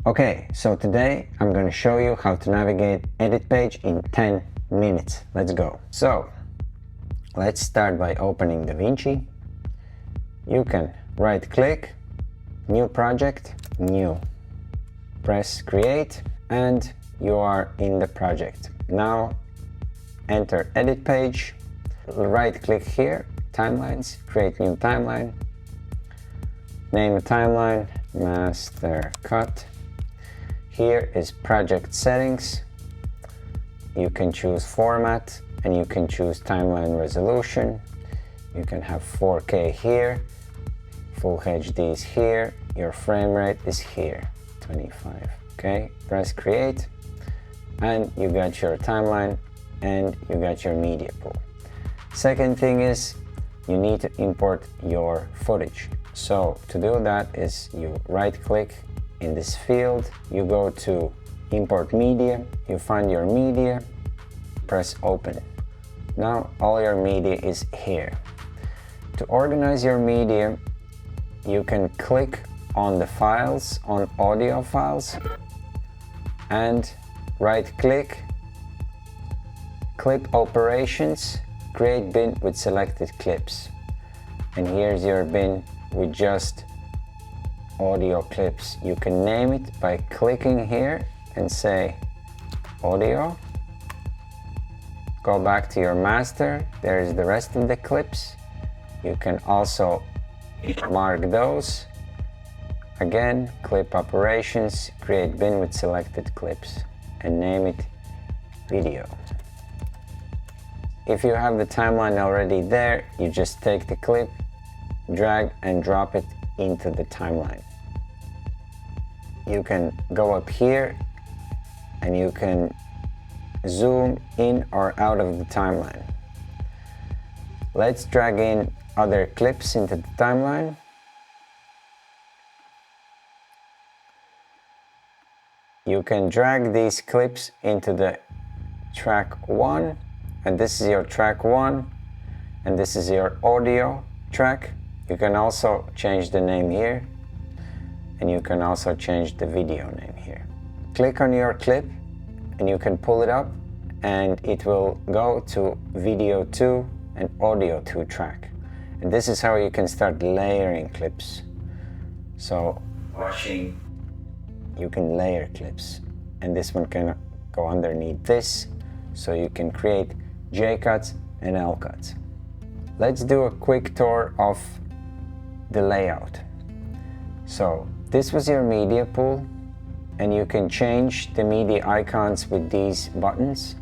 Okay, so today I'm going to show you how to navigate edit page in 10 minutes. Let's go. So let's start by opening DaVinci. You can right click, new project, new. Press create and you are in the project. Now enter edit page, right click here, timelines, create new timeline, name a timeline, master cut. Here is project settings. You can choose format and you can choose timeline resolution. You can have 4K here, full HD is here, your frame rate is here, 25. Okay, press create and you got your timeline and you got your media pool. Second thing is you need to import your footage. So to do that is you right click in this field, you go to import media, you find your media, press open. Now all your media is here. To organize your media, you can click on the files, on audio files, and right click, clip operations, create bin with selected clips. And here's your bin with just audio clips. You can name it by clicking here and say audio. Go back to your master, there's the rest of the clips. You can also mark those. Again, clip operations, create bin with selected clips and name it video. If you have the timeline already there, you just take the clip, drag and drop it into the timeline. You can go up here and you can zoom in or out of the timeline. Let's drag in other clips into the timeline. You can drag these clips into the track 1, and this is your track 1, and this is your audio track. You can also change the name here, and you can also change the video name here. Click on your clip and you can pull it up and it will go to video 2 and audio 2 track. And this is how you can start layering clips. So watching, you can layer clips, and this one can go underneath this, so you can create J cuts and L cuts. Let's do a quick tour of the layout. So this was your media pool, and you can change the media icons with these buttons.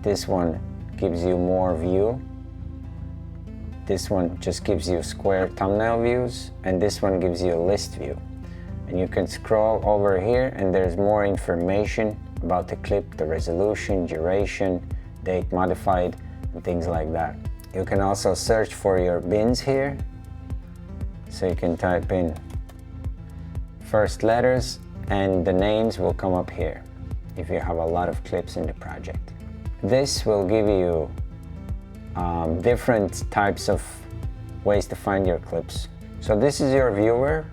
This one gives you more view. This one just gives you square thumbnail views, and this one gives you a list view. And you can scroll over here and there's more information about the clip, the resolution, duration, date modified, and things like that. You can also search for your bins here. So you can type in first letters and the names will come up here if you have a lot of clips in the project. This will give you different types of ways to find your clips. So this is your viewer.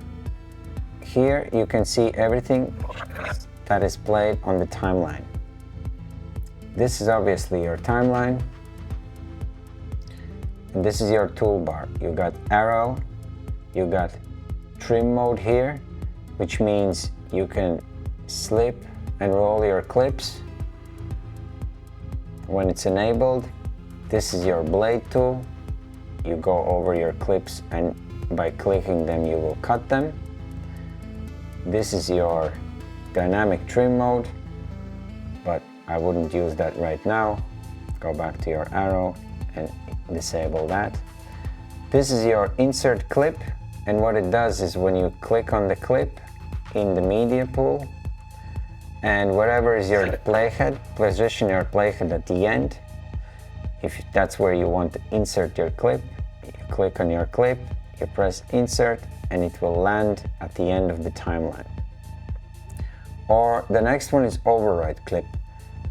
Here you can see everything that is played on the timeline. This is obviously your timeline. And this is your toolbar. You got arrow, you got trim mode here, which means you can slip and roll your clips when it's enabled. This is your blade tool. You go over your clips and by clicking them you will cut them. This is your dynamic trim mode, but I wouldn't use that right now. Go back to your arrow and disable that. This is your insert clip, and what it does is when you click on the clip in the media pool, and wherever is your playhead, position your playhead at the end. If that's where you want to insert your clip, you click on your clip, you press insert, and it will land at the end of the timeline. Or the next one is override clip.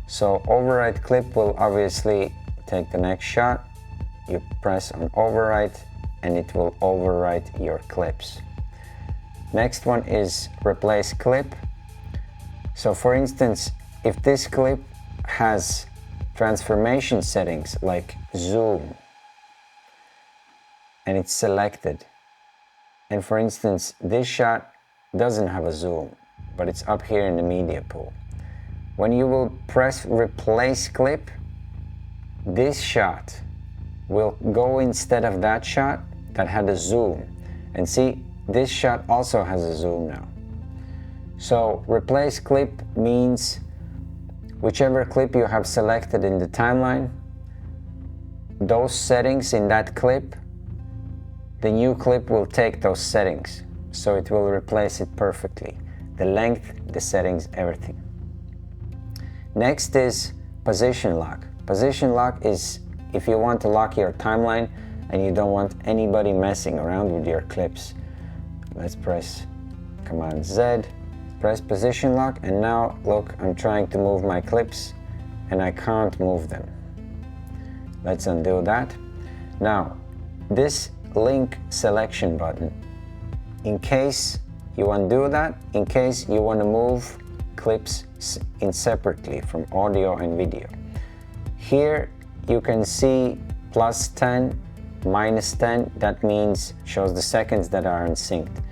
So override clip will obviously take the next shot. You press on override and it will overwrite your clips. Next one is replace clip. So for instance, if this clip has transformation settings like zoom, and it's selected, and for instance this shot doesn't have a zoom, but it's up here in the media pool, when you will press replace clip, this shot will go instead of that shot that had a zoom. And see, this shot also has a zoom now. So replace clip means whichever clip you have selected in the timeline, those settings in that clip, the new clip will take those settings. So it will replace it perfectly. The length, the settings, everything. Next is position lock. Position lock is if you want to lock your timeline and you don't want anybody messing around with your clips. Let's press Command Z, press position lock, and now look, I'm trying to move my clips and I can't move them. Let's undo that. Now, this link selection button, in case you undo that, in case you want to move clips in separately from audio and video. Here you can see +10, -10, that means shows the seconds that are unsynced.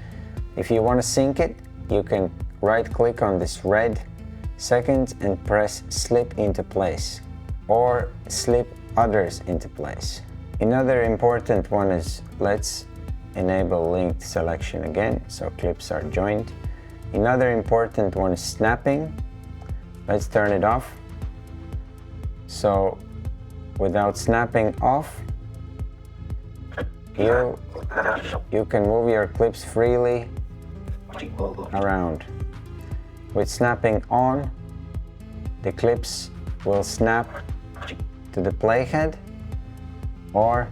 If you want to sync it, you can right click on this red seconds and press slip into place or slip others into place. Another important one is let's enable linked selection again so clips are joined. Another important one is snapping. Let's turn it off. So without snapping off, you can move your clips freely around. With snapping on, the clips will snap to the playhead or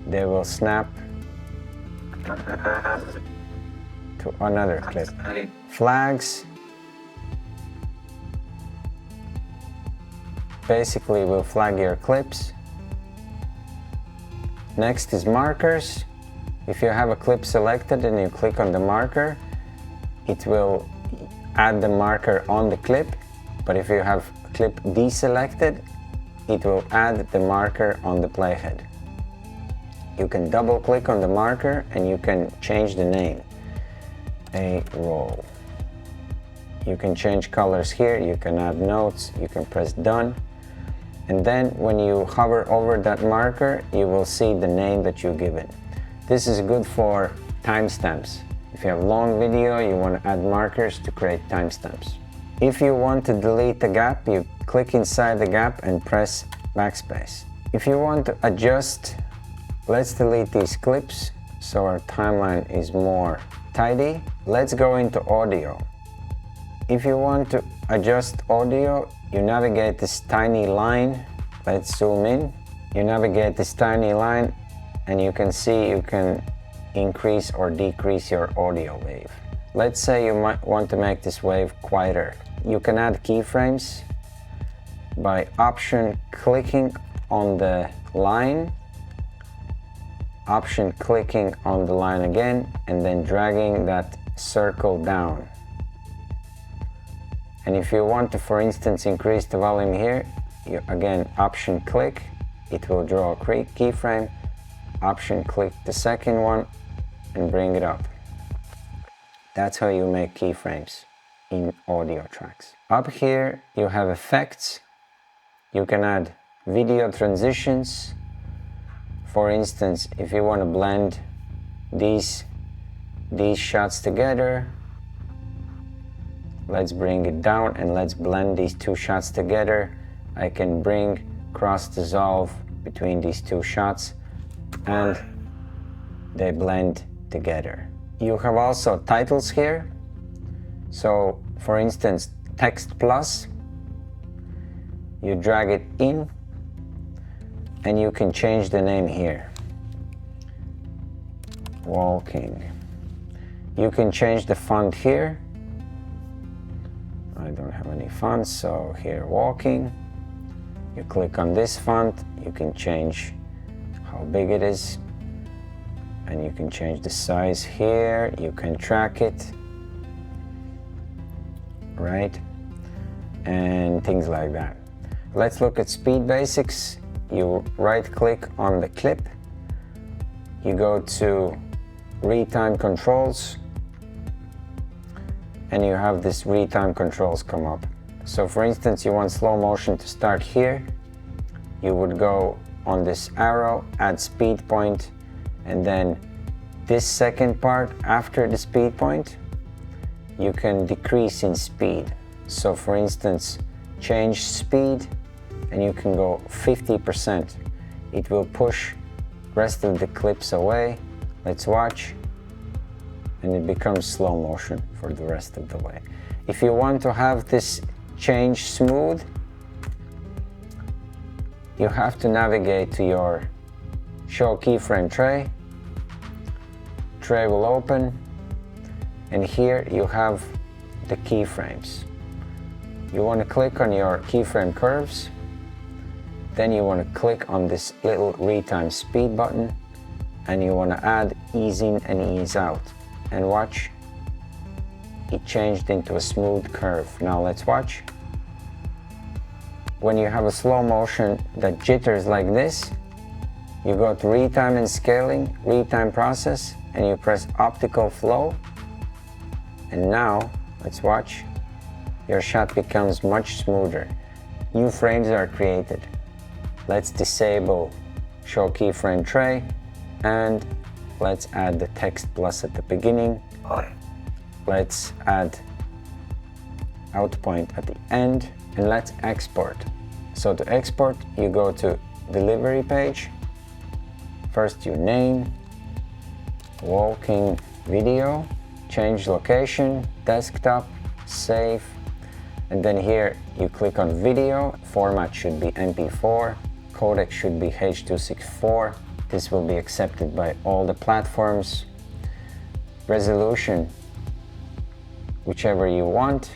they will snap to another clip. Flags basically will flag your clips. Next is markers. If you have a clip selected and you click on the marker, it will add the marker on the clip, but if you have a clip deselected, it will add the marker on the playhead. You can double click on the marker and you can change the name. A roll. You can change colors here, you can add notes, you can press done. And then when you hover over that marker, you will see the name that you've given. This is good for timestamps. If you have long video, you want to add markers to create timestamps. If you want to delete the gap, you click inside the gap and press backspace. If you want to adjust, let's delete these clips so our timeline is more tidy. Let's go into audio. If you want to adjust audio, you navigate this tiny line. Let's zoom in. You navigate this tiny line and you can see you can increase or decrease your audio wave. Let's say you might want to make this wave quieter. You can add keyframes by option clicking on the line, option clicking on the line again, and then dragging that circle down. And if you want to, for instance, increase the volume here, you again option click, it will draw a keyframe, option click the second one and bring it up. That's how you make keyframes in audio tracks. Up here you have effects. You can add video transitions. For instance, if you want to blend these shots together, let's bring it down and let's blend these two shots together. I can bring cross dissolve between these two shots and they blend together. You have also titles here. So for instance, text plus, you drag it in and you can change the name here. Walking. You can change the font here. I don't have any fonts, so here walking. You click on this font, you can change how big it is. and you can change the size here, you can track it, right? And things like that. Let's look at speed basics. You right click on the clip, you go to Retime controls, and you have this Retime controls come up. So for instance, you want slow motion to start here, you would go on this arrow, add speed point, and then this second part after the speed point, you can decrease in speed. So for instance, change speed and you can go 50%. It will push rest of the clips away. Let's watch. And it becomes slow motion for the rest of the way. If you want to have this change smooth, you have to navigate to your show keyframe tray. Tray will open, and here you have the keyframes. You want to click on your keyframe curves, then you want to click on this little Retime speed button, and you want to add ease in and ease out. And watch, it changed into a smooth curve. Now let's watch. When you have a slow motion that jitters like this, you go to Retime and Scaling, Retime Process, and you press Optical Flow. And now, let's watch, your shot becomes much smoother. New frames are created. Let's disable Show Keyframe Tray, and let's add the text plus at the beginning. Let's add out point at the end, and let's export. So to export, you go to delivery page. First your name, walking video, change location, desktop, save, and then here you click on video. Format should be MP4, codec should be H.264. This will be accepted by all the platforms. Resolution, whichever you want.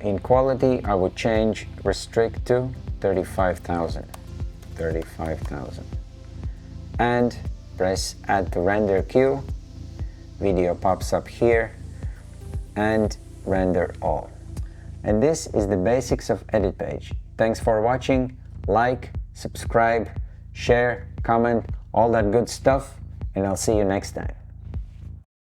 In quality, I would change restrict to 35,000. And press add to render queue. Video pops up here, and render all. And this is the basics of edit page. Thanks for watching. Like, subscribe, share, comment, all that good stuff, and I'll see you next time.